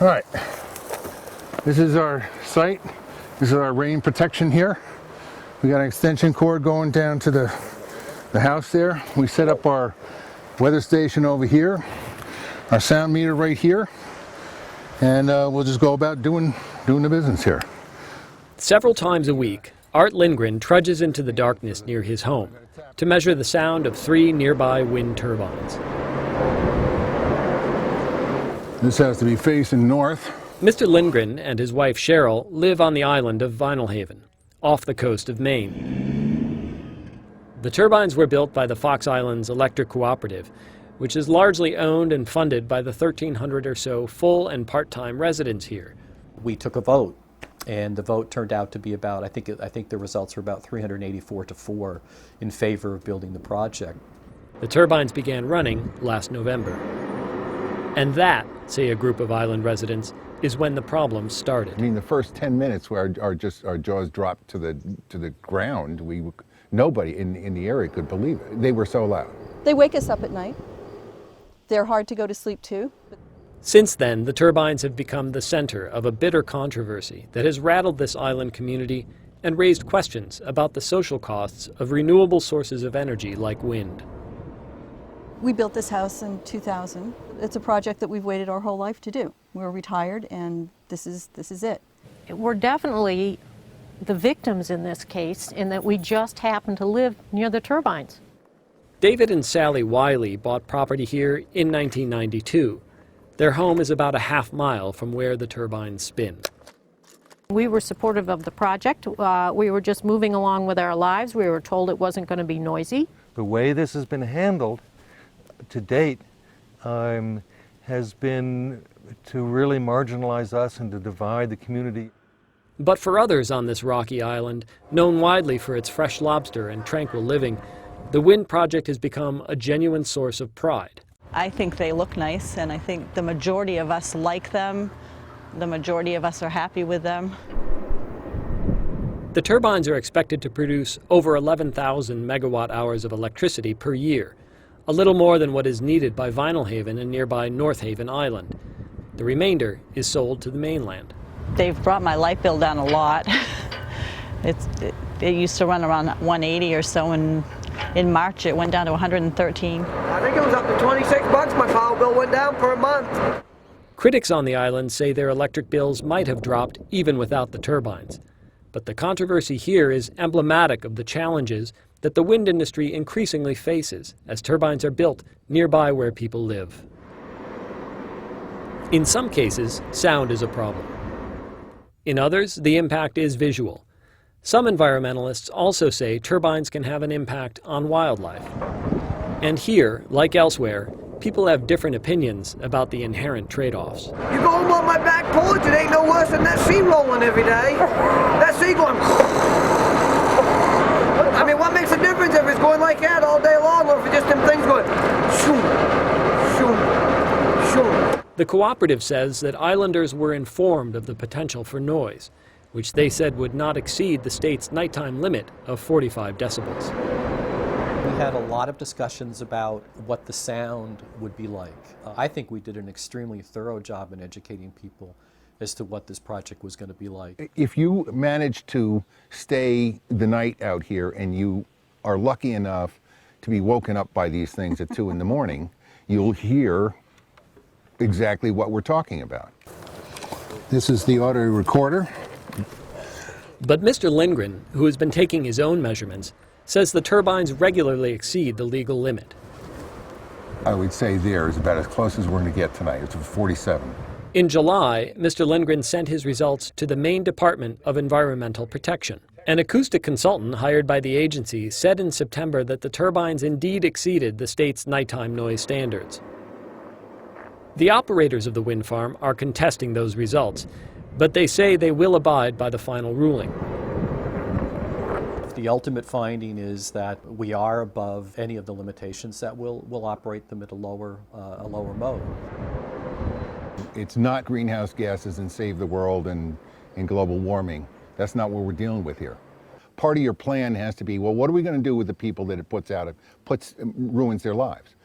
All right, this is our site. This is our rain protection here. We got an extension cord going down to the house there. We set up our weather station over here, our sound meter right here, and we'll just go about doing the business here. Several times a week, Art Lindgren trudges into the darkness near his home to measure the sound of 3 nearby wind turbines. This has to be facing north. Mr. Lindgren and his wife Cheryl live on the island of Vinalhaven, off the coast of Maine. The turbines were built by the Fox Islands Electric Cooperative, which is largely owned and funded by the 1,300 or so full and part-time residents here. We took a vote, and the vote turned out to be about, I think the results were about 384 to 4 in favor of building the project. The turbines began running last November. And that, say a group of island residents, is when the problem started. I mean, the first 10 minutes where our jaws dropped to the ground, nobody in the area could believe it. They were so loud. They wake us up at night. They're hard to go to sleep too. Since then, the turbines have become the center of a bitter controversy that has rattled this island community and raised questions about the social costs of renewable sources of energy like wind. We built this house in 2000. It's a project that we've waited our whole life to do. We're retired, and this is it. We're definitely the victims in this case, in that we just happen to live near the turbines. David and Sally Wiley bought property here in 1992. Their home is about a half-mile from where the turbines spin. We were supportive of the project. We were just moving along with our lives. We were told it wasn't going to be noisy. The way this has been handled to date has been to really marginalize us and to divide the community. But for others on this rocky island, known widely for its fresh lobster and tranquil living, the wind project has become a genuine source of pride. I think they look nice, and I think the majority of us like them. The majority of us are happy with them. The turbines are expected to produce over 11,000 megawatt hours of electricity per year, a little more than what is needed by Vinalhaven and nearby North Haven Island. The remainder is sold to the mainland. They've brought my light bill down a lot. It used to run around 180 or so, and in March it went down to 113. I think it was up to 26 bucks my power bill went down per month. Critics on the island say their electric bills might have dropped even without the turbines. But the controversy here is emblematic of the challenges that the wind industry increasingly faces as turbines are built nearby where people live. In some cases, sound is a problem. In others, the impact is visual. Some environmentalists also say turbines can have an impact on wildlife. And here, like elsewhere, people have different opinions about the inherent trade-offs. You go home on my back porch, it ain't no worse than that sea rolling every day. That sea going... I mean, what makes a difference if it's going like that all day long, or if it's just them things going... shoom, shoom, shoom. The cooperative says that islanders were informed of the potential for noise, which they said would not exceed the state's nighttime limit of 45 decibels. We had a lot of discussions about what the sound would be like. I think we did an extremely thorough job in educating people as to what this project was going to be like. If you manage to stay the night out here and you are lucky enough to be woken up by these things at 2 in the morning, you'll hear exactly what we're talking about. This is the audio recorder. But Mr. Lindgren, who has been taking his own measurements, says the turbines regularly exceed the legal limit. I would say there is about as close as we're going to get tonight. It's 47. In July, Mr. Lindgren sent his results to the Maine Department of Environmental Protection. An acoustic consultant hired by the agency said in September that the turbines indeed exceeded the state's nighttime noise standards. The operators of the wind farm are contesting those results, but they say they will abide by the final ruling. The ultimate finding is that we are above any of the limitations that will operate them at a lower mode. It's not greenhouse gases and save the world and global warming. That's not what we're dealing with here. Part of your plan has to be, well, what are we going to do with the people that it ruins their lives?